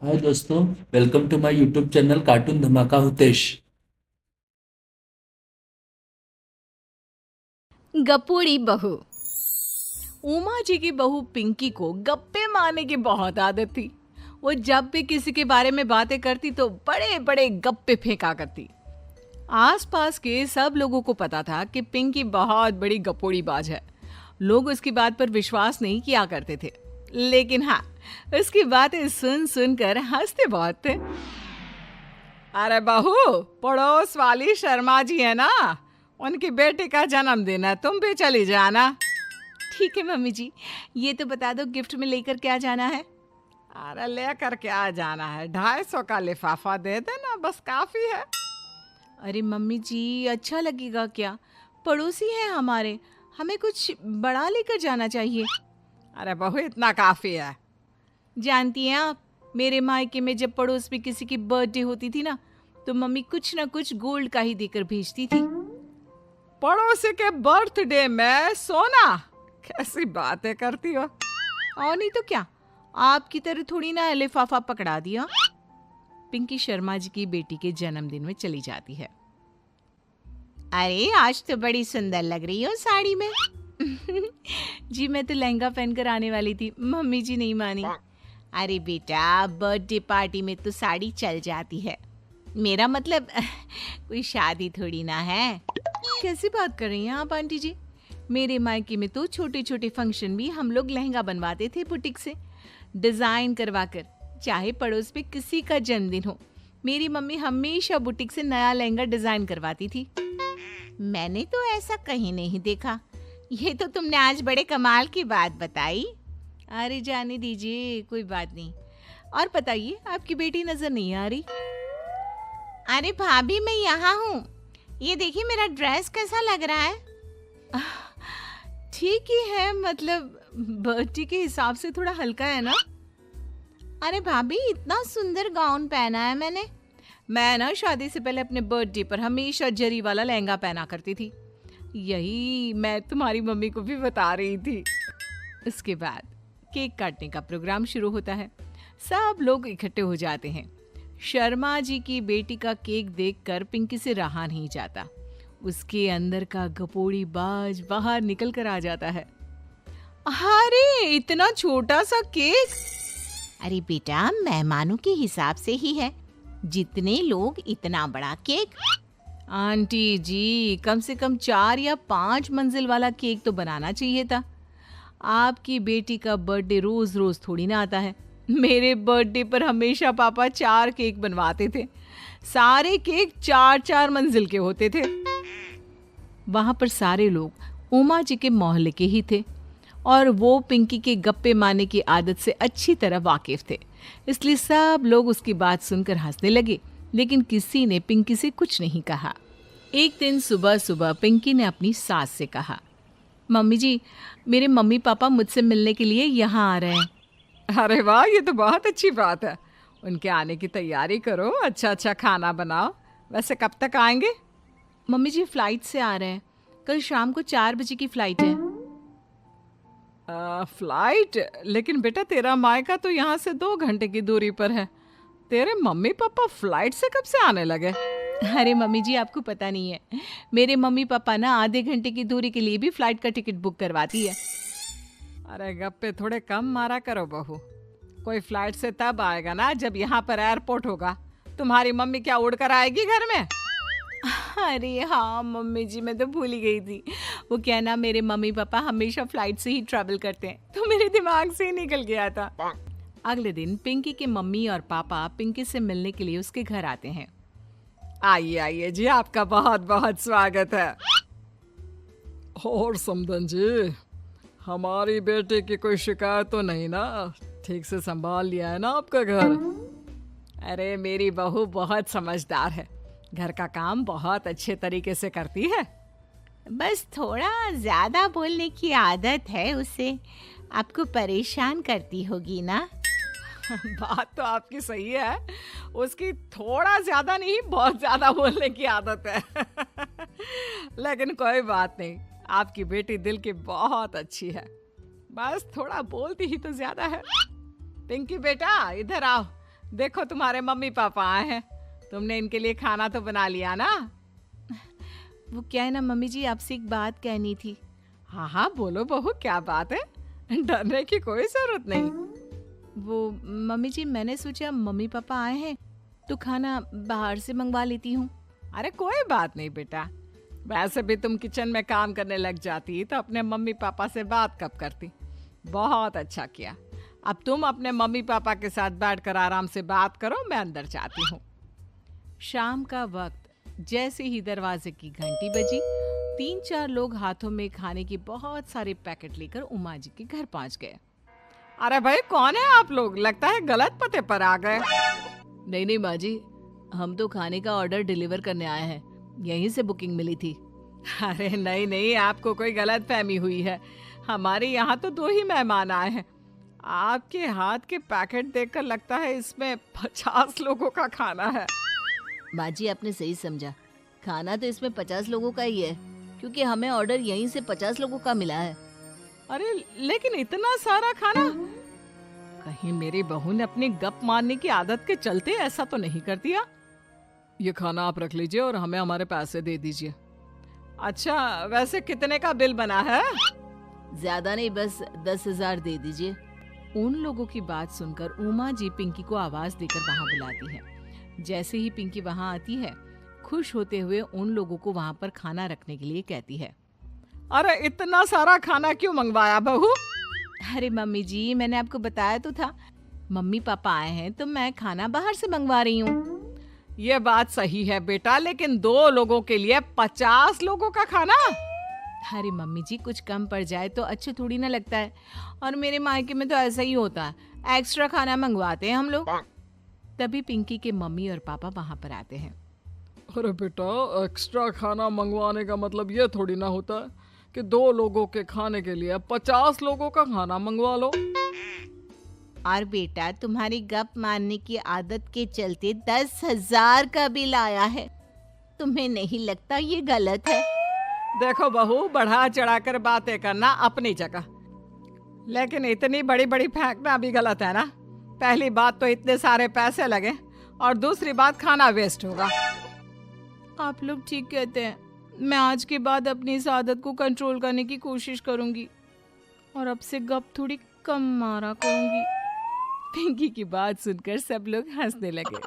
हाय दोस्तों, welcome to my YouTube channel cartoon Dhamaka हुतेश। गपोड़ी बहू। उमा जी की बहू पिंकी को गप्पे मारने की बहुत आदत थी। वो जब भी किसी के बारे में बातें करती तो बड़े बड़े गप्पे फेंका करती। आसपास के सब लोगों को पता था कि पिंकी बहुत बड़ी गपोड़ी बाज है। लोग उसकी बात पर विश्वास नहीं किया करते थे, लेकिन हाँ, उसकी बातें सुन सुनकर हंसते बहुत थे। अरे बहू, पड़ोस वाली शर्मा जी है ना, उनकी बेटी का जन्मदिन है, तुम भी चली जाना। ठीक है मम्मी जी, ये तो बता दो गिफ्ट में लेकर क्या जाना है। अरे लेकर क्या जाना है, 250 का लिफाफा दे देना, बस काफी है। अरे मम्मी जी, अच्छा लगेगा क्या? पड़ोसी हैं हमारे, हमें कुछ बड़ा लेकर जाना चाहिए। अरे बहू, इतना काफी है। जानती हैं आप, मेरे मायके में जब पड़ोस में किसी की बर्थडे होती थी ना, तो मम्मी कुछ ना कुछ गोल्ड का ही देकर भेजती थी। पड़ोसी के बर्थडे में सोना? कैसी बातें करती हो। और नहीं तो क्या, आपकी तरह थोड़ी ना लिफाफा पकड़ा दिया। पिंकी शर्मा जी की बेटी के जन्मदिन में चली जाती है। अरे आज तो बड़ी सुंदर लग रही हो साड़ी में। जी मैं तो लहंगा पहनकर आने वाली थी, मम्मी जी नहीं मानी। अरे बेटा, बर्थडे पार्टी में तो साड़ी चल जाती है। मेरा मतलब कोई शादी थोड़ी ना है। कैसी बात कर रही हैं आप आंटी जी? मेरे मायके में तो छोटे छोटे फंक्शन भी हम लोग लहंगा बनवाते थे बुटीक से, डिजाइन करवा कर। चाहे पड़ोस में किसी का जन्मदिन हो, मेरी मम्मी हमेशा बुटीक से नया लहंगा डिजाइन करवाती थी। मैंने तो ऐसा कहीं नहीं देखा। ये तो तुमने आज बड़े कमाल की बात बताई। अरे जाने दीजिए, कोई बात नहीं। और बताइए, आपकी बेटी नजर नहीं आ रही। अरे भाभी, मैं यहाँ हूँ। ये देखिए मेरा ड्रेस कैसा लग रहा है। ठीक ही है, मतलब बर्थडे के हिसाब से थोड़ा हल्का है ना। अरे भाभी, इतना सुंदर गाउन पहना है मैंने। मैं ना शादी से पहले अपने बर्थडे पर हमेशा जरी वाला लहंगा पहना करती थी। यही मैं तुम्हारी मम्मी को भी बता रही थी। इसके बाद केक काटने का प्रोग्राम शुरू होता है। सब लोग इकट्ठे हो जाते हैं। शर्मा जी की बेटी का केक देखकर पिंकी से रहा नहीं जाता। उसके अंदर का गपोड़ी बाज बाहर निकल कर आ जाता है। अरे इतना छोटा सा केक! अरे बेटा, मेहमानों के हिसाब से ही है, जितने लोग इतना बड़ा केक। आंटी जी, कम से कम 4 या 5 मंजिल वाला केक तो बनाना चाहिए था। आपकी बेटी का बर्थडे रोज रोज थोड़ी ना आता है। मेरे बर्थडे पर हमेशा पापा 4 केक बनवाते थे। सारे केक 4-4 मंजिल के होते थे। वहां पर सारे लोग उमा जी के मोहल्ले के ही थे और वो पिंकी के गप्पे मारने की आदत से अच्छी तरह वाकिफ थे। इसलिए सब लोग उसकी बात सुनकर हंसने लगे, लेकिन किसी ने पिंकी से कुछ नहीं कहा। एक दिन सुबह सुबह पिंकी ने अपनी सास से कहा, मम्मी जी, मेरे मम्मी पापा मुझसे मिलने के लिए यहाँ आ रहे हैं। अरे वाह, ये तो बहुत अच्छी बात है। उनके आने की तैयारी करो, अच्छा अच्छा खाना बनाओ। वैसे कब तक आएंगे? मम्मी जी फ्लाइट से आ रहे हैं, कल शाम को 4 बजे की फ्लाइट है। फ्लाइट? लेकिन बेटा, तेरा मायका तो यहाँ से 2 घंटे की दूरी पर है। तेरे मम्मी पापा फ्लाइट से कब से आने लगे? अरे मम्मी जी, आपको पता नहीं है, मेरे मम्मी पापा ना आधे घंटे की दूरी के लिए भी फ्लाइट का टिकट बुक करवाती है। अरे गप्पे थोड़े कम मारा करो बहू। कोई फ्लाइट से तब आएगा ना जब यहाँ पर एयरपोर्ट होगा। तुम्हारी मम्मी क्या उड़कर आएगी घर में? अरे हाँ मम्मी जी, मैं तो भूल ही गई थी। वो क्या ना, मेरे मम्मी पापा हमेशा फ्लाइट से ही ट्रैवल करते हैं, तो मेरे दिमाग से ही निकल गया था। अगले दिन पिंकी के मम्मी और पापा पिंकी से मिलने के लिए उसके घर आते हैं। आइए आइए जी, आपका बहुत बहुत स्वागत है। और समदन जी, हमारी बेटे की कोई शिकायत तो नहीं ना? ठीक से संभाल लिया है ना आपका घर? अरे मेरी बहू बहुत समझदार है, घर का काम बहुत अच्छे तरीके से करती है। बस थोड़ा ज्यादा बोलने की आदत है उसे, आपको परेशान करती होगी ना। बात तो आपकी सही है, उसकी थोड़ा ज्यादा नहीं बहुत ज्यादा बोलने की आदत है। लेकिन कोई बात नहीं, आपकी बेटी दिल की बहुत अच्छी है, बस थोड़ा बोलती ही तो ज्यादा है। पिंकी बेटा, इधर आओ, देखो तुम्हारे मम्मी पापा आए हैं, तुमने इनके लिए खाना तो बना लिया ना? वो क्या है ना मम्मी जी, आपसे एक बात कहनी थी। हाँ हाँ बोलो बहू, क्या बात है? डरने की कोई जरूरत नहीं। वो मम्मी जी, मैंने सोचा मम्मी पापा आए हैं तो खाना बाहर से मंगवा लेती हूँ। अरे कोई बात नहीं बेटा, वैसे भी तुम किचन में काम करने लग जाती तो अपने मम्मी पापा से बात कब करती। बहुत अच्छा किया। अब तुम अपने मम्मी पापा के साथ बैठकर आराम से बात करो, मैं अंदर जाती हूँ। शाम का वक्त जैसे ही दरवाजे की घंटी बजी, 3-4 लोग हाथों में खाने की बहुत सारे पैकेट लेकर उमा जी के घर पहुंच गए। अरे भाई कौन है आप लोग? लगता है गलत पते पर आ गए। नहीं नहीं माँ जी, हम तो खाने का ऑर्डर डिलीवर करने आए हैं, यहीं से बुकिंग मिली थी। अरे नहीं नहीं, आपको कोई गलत फहमी हुई है। हमारे यहाँ तो 2 ही मेहमान आए हैं। आपके हाथ के पैकेट देखकर लगता है इसमें 50 लोगों का खाना है। माँ जी, आपने सही समझा, खाना तो इसमें 50 लोगों का ही है, क्योंकि हमें ऑर्डर यहीं से 50 लोगों का मिला है। अरे लेकिन इतना सारा खाना, कहीं मेरी बहू ने अपनी गप मारने की आदत के चलते ऐसा तो नहीं कर दिया? ये खाना आप रख लीजिए और हमें हमारे पैसे दे दीजिए। अच्छा, वैसे कितने का बिल बना है? ज्यादा नहीं, बस 10,000 दे दीजिए। उन लोगों की बात सुनकर उमा जी पिंकी को आवाज देकर वहां बुलाती है। जैसे ही पिंकी वहां आती है, खुश होते हुए उन लोगों को वहां पर खाना रखने के लिए कहती है। अरे इतना सारा खाना क्यों मंगवाया बहू? अरे मम्मी जी, मैंने आपको बताया तो था, मम्मी पापा आए हैं तो मैं खाना बाहर से मंगवा रही हूँ। ये बात सही है बेटा, लेकिन 2 लोगों के लिए 50 लोगों का खाना? अरे मम्मी जी, कुछ कम पड़ जाए तो अच्छे थोड़ी ना लगता है, और मेरे मायके में तो ऐसा ही होता है, एक्स्ट्रा खाना मंगवाते हैं हम लोग। तभी पिंकी के मम्मी और पापा वहां पर आते हैं। अरे बेटा, एक्स्ट्रा खाना मंगवाने का मतलब ये थोड़ी ना होता है कि 2 लोगों के खाने के लिए 50 लोगों का खाना मंगवा लो। और बेटा, तुम्हारी गप मारने की आदत के चलते 10,000 का बिल आया है। तुम्हें नहीं लगता ये गलत है? देखो बहू, बढ़ा चढ़ाकर बातें करना अपनी जगह, लेकिन इतनी बड़ी बड़ी फेंकना भी गलत है ना। पहली बात तो इतने सारे पैसे लगे, और दूसरी बात खाना वेस्ट होगा। आप लोग ठीक कहते हैं, मैं आज के बाद अपनी इस आदत को कंट्रोल करने की कोशिश करूंगी और अब से गप थोड़ी कम मारा करूंगी। पिंकी की बात सुनकर सब लोग हंसने लगे।